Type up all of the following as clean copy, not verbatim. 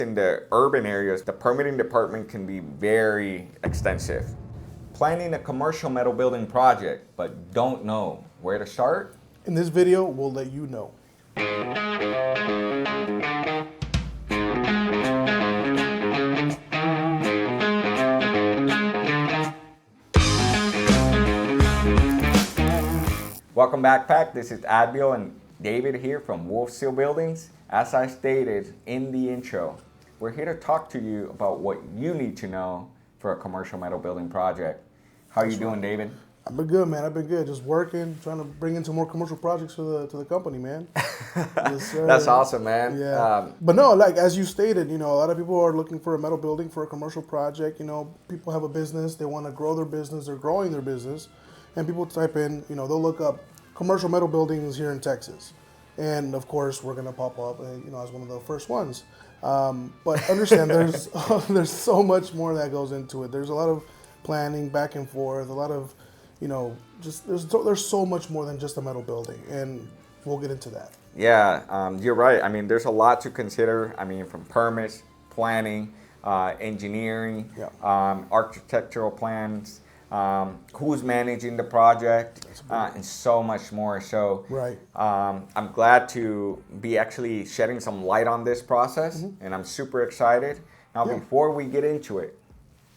In the urban areas, the permitting department can be very extensive. Planning a commercial metal building project, but don't know where to start? In this video, we'll let you know. Welcome back, Pack. This is Advil and David here from WolfSteel Buildings. As I stated in the intro, we're here to talk to you about what you need to know for a commercial metal building project. How are you doing, David? I've been good, man. I've been good. Just working, trying to bring in some more commercial projects to the company, man. Yes, That's awesome, man. Yeah. But no, like as you stated, a lot of people are looking for a metal building for a commercial project. People have a business, they want to grow their business, they're growing their business, and people type in, they'll look up commercial metal buildings here in Texas. And of course, we're gonna pop up, as one of the first ones. But understand, there's so much more that goes into it. There's a lot of planning back and forth, a lot of, there's so much more than just a metal building, and we'll get into that. Yeah, you're right. I mean, there's a lot to consider. I mean, from permits, planning, engineering, architectural plans, who's managing the project, and so much more. So right. I'm glad to be actually shedding some light on this process, and I'm super excited. Now, before we get into it,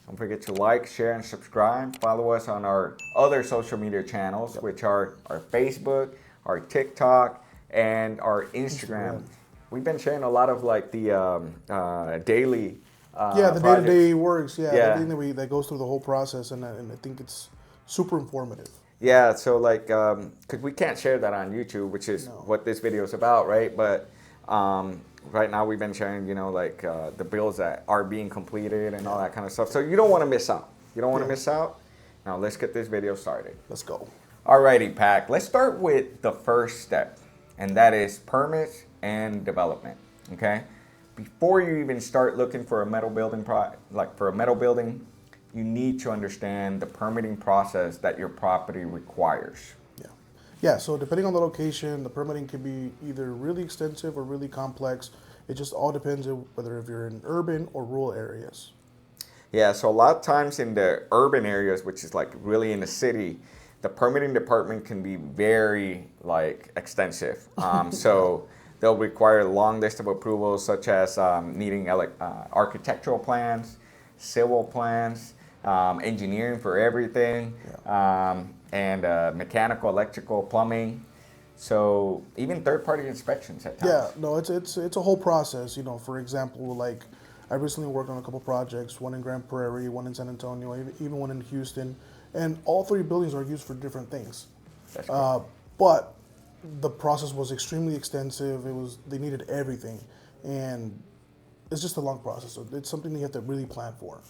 don't forget to like, share, and subscribe. Follow us on our other social media channels, which are our Facebook, our TikTok, and our Instagram. We've been sharing a lot of like the daily the day-to-day works. Everything that goes through the whole process, and I think it's super informative. Yeah, so like, because we can't share that on YouTube, which is what this video is about, right? But right now we've been sharing, the bills that are being completed and all that kind of stuff. So you don't want to miss out. You don't want to miss out. Now let's get this video started. Let's go. Alrighty, Pack. Let's start with the first step, and that is permits and development. Okay. Before you even start looking for a metal building you need to understand the permitting process that your property requires. Yeah, so depending on the location, the permitting can be either really extensive or really complex. It just all depends on whether if you're in urban or rural areas. Yeah, so a lot of times in the urban areas, which is like really in the city, the permitting department can be very extensive. So they'll require a long list of approvals, such as needing architectural plans, civil plans, engineering for everything, and mechanical, electrical, plumbing. So even third-party inspections at times. Yeah, no, it's a whole process. For example, I recently worked on a couple projects, one in Grand Prairie, one in San Antonio, even one in Houston, and all three buildings are used for different things. That's cool. But the process was extremely extensive. They needed everything, and it's just a long process. So it's something you have to really plan for.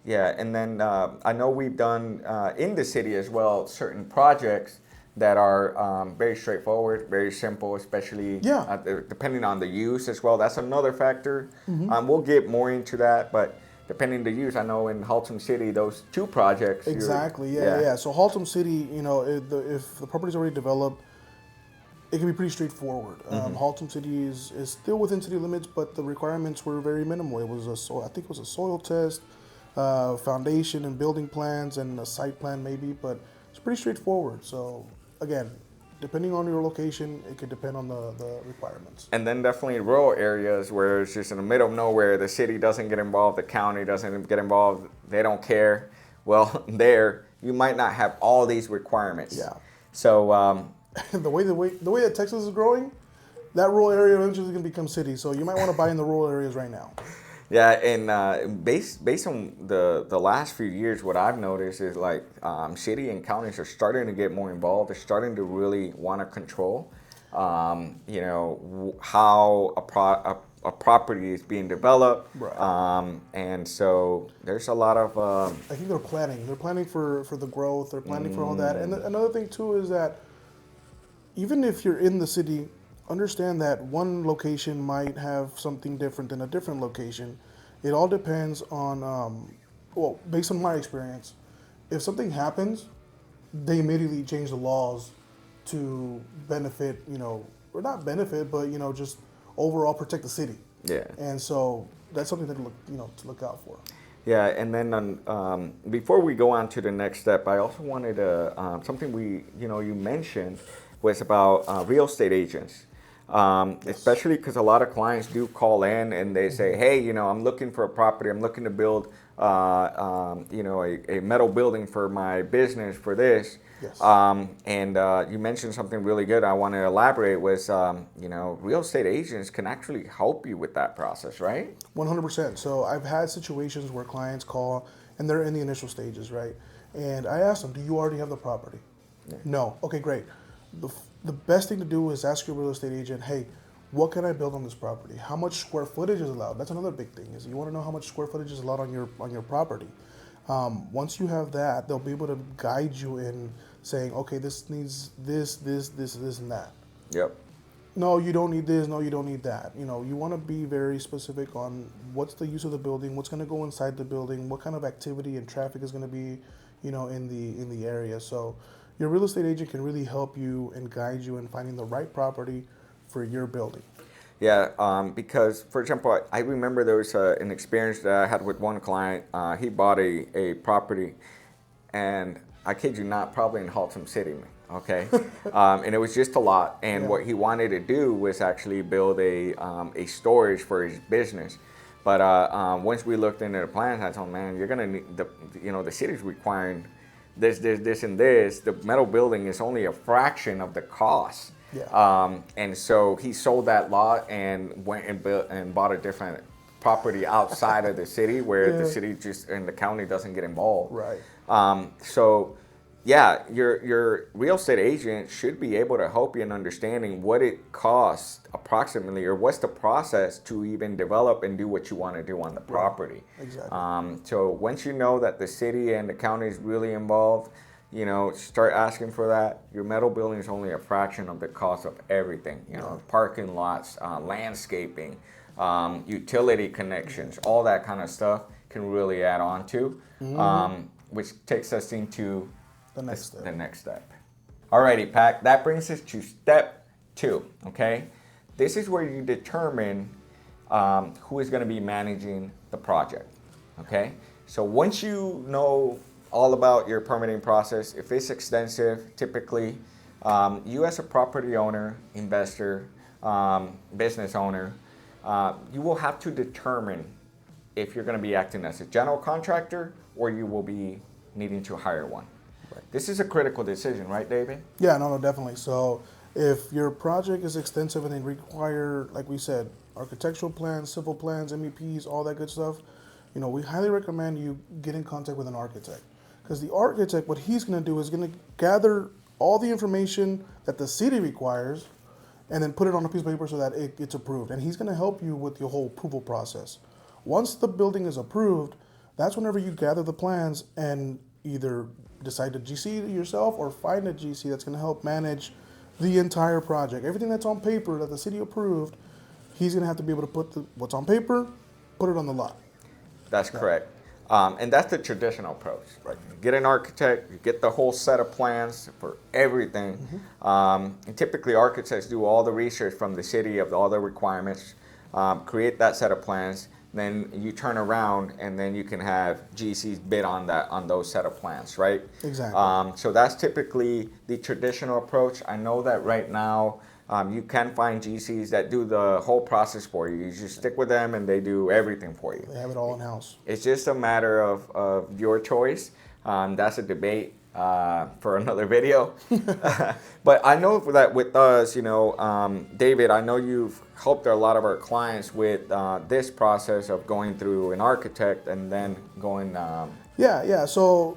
Yeah, and then I know we've done in the city as well certain projects that are very straightforward, very simple, especially depending on the use as well. That's another factor. We'll get more into that, but depending on the use, I know in Haltom City, those two projects. Exactly, yeah. So Haltom City, if the property's already developed, it can be pretty straightforward. Haltom City is still within city limits, but the requirements were very minimal. It was I think it was a soil test, foundation and building plans, and a site plan maybe, but it's pretty straightforward. So again, depending on your location, it could depend on the requirements. And then definitely rural areas where it's just in the middle of nowhere, the city doesn't get involved, the county doesn't get involved, they don't care. Well, there, you might not have all these requirements. Yeah. So the way that Texas is growing, that rural area eventually is going to become city. So you might want to buy in the rural areas right now. Yeah, and based on the last few years, what I've noticed is city and counties are starting to get more involved. They're starting to really want to control, how a property is being developed. Right. And so there's a lot of. I think they're planning. They're planning for the growth. They're planning for all that. And another thing too is that even if you're in the city, understand that one location might have something different than a different location. It all depends on, based on my experience, if something happens, they immediately change the laws to benefit, or not benefit, but, just overall protect the city. Yeah. And so that's something to look, to look out for. Yeah, and then before we go on to the next step, I also wanted to something you mentioned was about real estate agents, especially because a lot of clients do call in and they say, hey, I'm looking for a property, I'm looking to build, a metal building for my business for this. Yes. And you mentioned something really good. I want to elaborate was, real estate agents can actually help you with that process, right? 100%. So I've had situations where clients call and they're in the initial stages, right? And I ask them, do you already have the property? Yeah. No. Okay, great. The best thing to do is ask your real estate agent, hey, what can I build on this property? How much square footage is allowed? That's another big thing, is you want to know how much square footage is allowed on your property. Once you have that, they'll be able to guide you in saying, okay, this needs this, and that. Yep. No, you don't need this. No, you don't need that. You want to be very specific on what's the use of the building, what's going to go inside the building, what kind of activity and traffic is going to be, in the area. So your real estate agent can really help you and guide you in finding the right property for your building. Yeah, because, for example, I remember there was an experience that I had with one client. He bought a property, and I kid you not, probably in Haltom City, okay? And it was just a lot. And what he wanted to do was actually build a storage for his business. But once we looked into the plans, I told him, man, you're gonna need the city's requiring this, and this. The metal building is only a fraction of the cost. Yeah. And so he sold that lot and went and built and bought a different property outside of the city where the city and the county doesn't get involved. Right. So yeah, your real estate agent should be able to help you in understanding what it costs approximately, or what's the process to even develop and do what you want to do on the property. Right. Exactly. So once you know that the city and the county is really involved, start asking for that. Your metal building is only a fraction of the cost of everything. Parking lots, landscaping, utility connections, all that kind of stuff can really add on to, which takes us into the next step. Alrighty, Pat, that brings us to step 2, okay? This is where you determine who is going to be managing the project, okay? So once you know all about your permitting process, if it's extensive, typically, you as a property owner, investor, business owner, you will have to determine if you're going to be acting as a general contractor or you will be needing to hire one. Right. This is a critical decision, right, David? Yeah, no, definitely. So if your project is extensive and they require, like we said, architectural plans, civil plans, MEPs, all that good stuff, we highly recommend you get in contact with an architect. Because the architect, what he's going to do is going to gather all the information that the city requires and then put it on a piece of paper so that it gets approved. And he's going to help you with your whole approval process. Once the building is approved, that's whenever you gather the plans and either decide to GC yourself or find a GC that's going to help manage the entire project. Everything that's on paper that the city approved, he's going to have to be able to put what's on paper, put it on the lot. That's correct. And that's the traditional approach. Right. You get an architect, you get the whole set of plans for everything. And typically architects do all the research from the city of all the requirements, create that set of plans, then you turn around and then you can have GCs bid on those set of plans, right? Exactly. So that's typically the traditional approach. I know that right now you can find GCs that do the whole process for you. You just stick with them and they do everything for you. They have it all in-house. It's just a matter of your choice. That's a debate for another video. But I know that with us, David, I know you've helped a lot of our clients with this process of going through an architect and then going. Yeah. So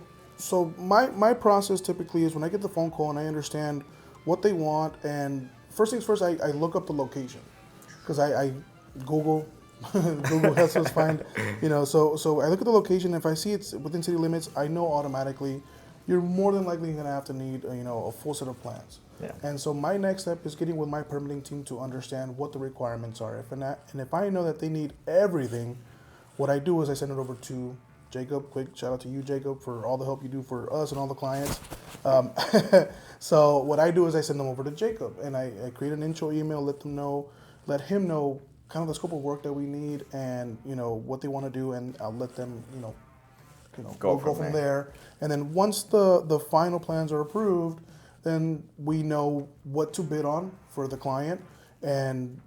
my process typically is when I get the phone call and I understand what they want, and first things first, I look up the location because I Google. Google helps us find, so I look at the location. If I see it's within city limits, I know automatically you're more than likely going to have to need, a full set of plans. Yeah. And so my next step is getting with my permitting team to understand what the requirements are. If I know that they need everything, what I do is I send it over to Jacob. Quick shout out to you, Jacob, for all the help you do for us and all the clients. So what I do is I send them over to Jacob, and I create an intro email, let him know kind of the scope of work that we need, and what they want to do, and I'll let them we'll go from there. And then once the final plans are approved, then we know what to bid on for the client, and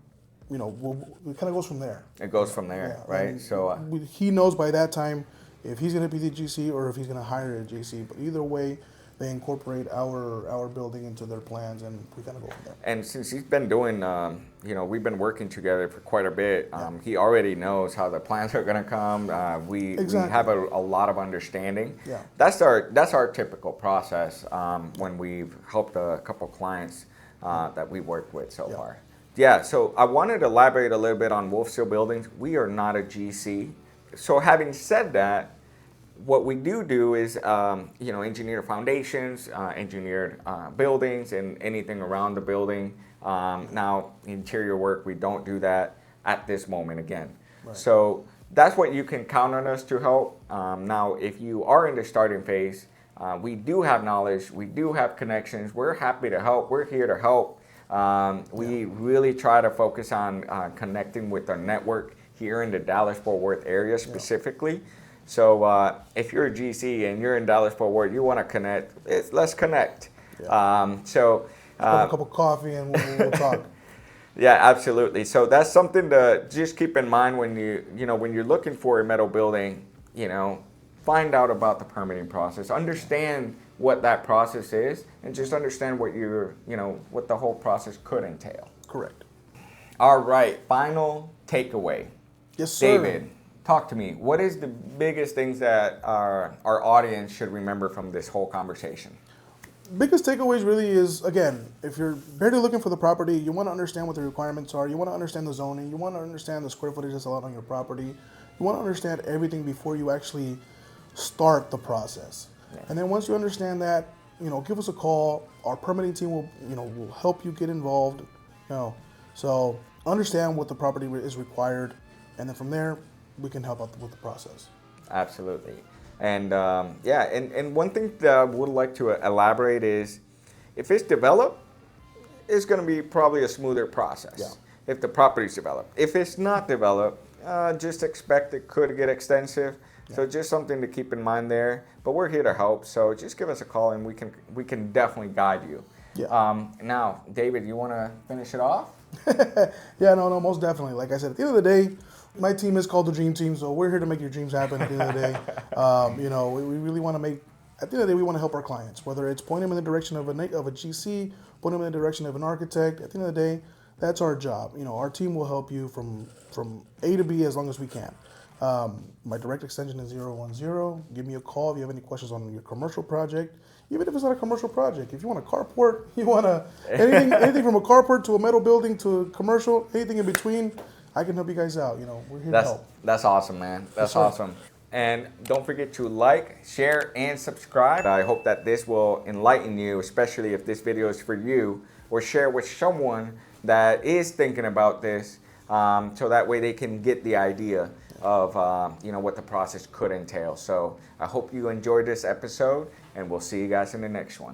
it kind of goes from there. It goes from there, Yeah, right? and So he knows by that time if he's going to be the GC or if he's going to hire a GC. But either way, they incorporate our building into their plans, and we kind of go from there. and since he's been doing, we've been working together for quite a bit. He already knows how the plans are going to come. We have a lot of understanding. Yeah. That's our typical process when we've helped a couple clients that we worked with so far. Yeah, so I wanted to elaborate a little bit on WolfSteel Buildings. We are not a GC. So having said that, what we do is, engineer foundations, engineered buildings, and anything around the building. Now, interior work, we don't do that at this moment again. Right. So that's what you can count on us to help. Now, if you are in the starting phase, we do have knowledge, we do have connections. We're happy to help. We're here to help. We really try to focus on connecting with our network here in the Dallas-Fort Worth area specifically. So if you're a GC and you're in Dallas-Fort Worth, you want to connect, let's connect. Yeah. A cup of coffee and we'll talk. Yeah, absolutely. So that's something to just keep in mind when when you're looking for a metal building. Find out about the permitting process, understand what that process is, and just understand what what the whole process could entail. Correct. All right, final takeaway. Yes, sir. David, talk to me. What is the biggest things that our audience should remember from this whole conversation? Biggest takeaways really is, again, if you're barely looking for the property, you want to understand what the requirements are, you want to understand the zoning, you want to understand the square footage that's allowed on your property, you want to understand everything before you actually start the process. Yeah. And then once you understand that, give us a call. Our permitting team will help you get involved. So understand what the property is required, and then from there, we can help out with the process. Absolutely. And and one thing that I would like to elaborate is, if it's developed, it's going to be probably a smoother process. Yeah. If the property's developed. If it's not developed, just expect it could get extensive. Yeah. So just something to keep in mind there. But we're here to help. So just give us a call, and we can definitely guide you. Yeah. Now, David, you want to finish it off? Yeah, no, most definitely. Like I said, at the end of the day, my team is called the Dream Team, so we're here to make your dreams happen at the end of the day. We really want to make, at the end of the day, we want to help our clients, whether it's point them in the direction of a GC, point them in the direction of an architect. At the end of the day, that's our job. Our team will help you from A to B as long as we can. My direct extension is 010. Give me a call if you have any questions on your commercial project. Even if it's not a commercial project, if you want a carport, you want anything from a carport to a metal building to a commercial, anything in between, I can help you guys out. We're here to help. That's awesome, man. That's awesome. And don't forget to like, share, and subscribe. I hope that this will enlighten you, especially if this video is for you, or share with someone that is thinking about this, so that way they can get the idea of what the process could entail. So I hope you enjoyed this episode, and we'll see you guys in the next one.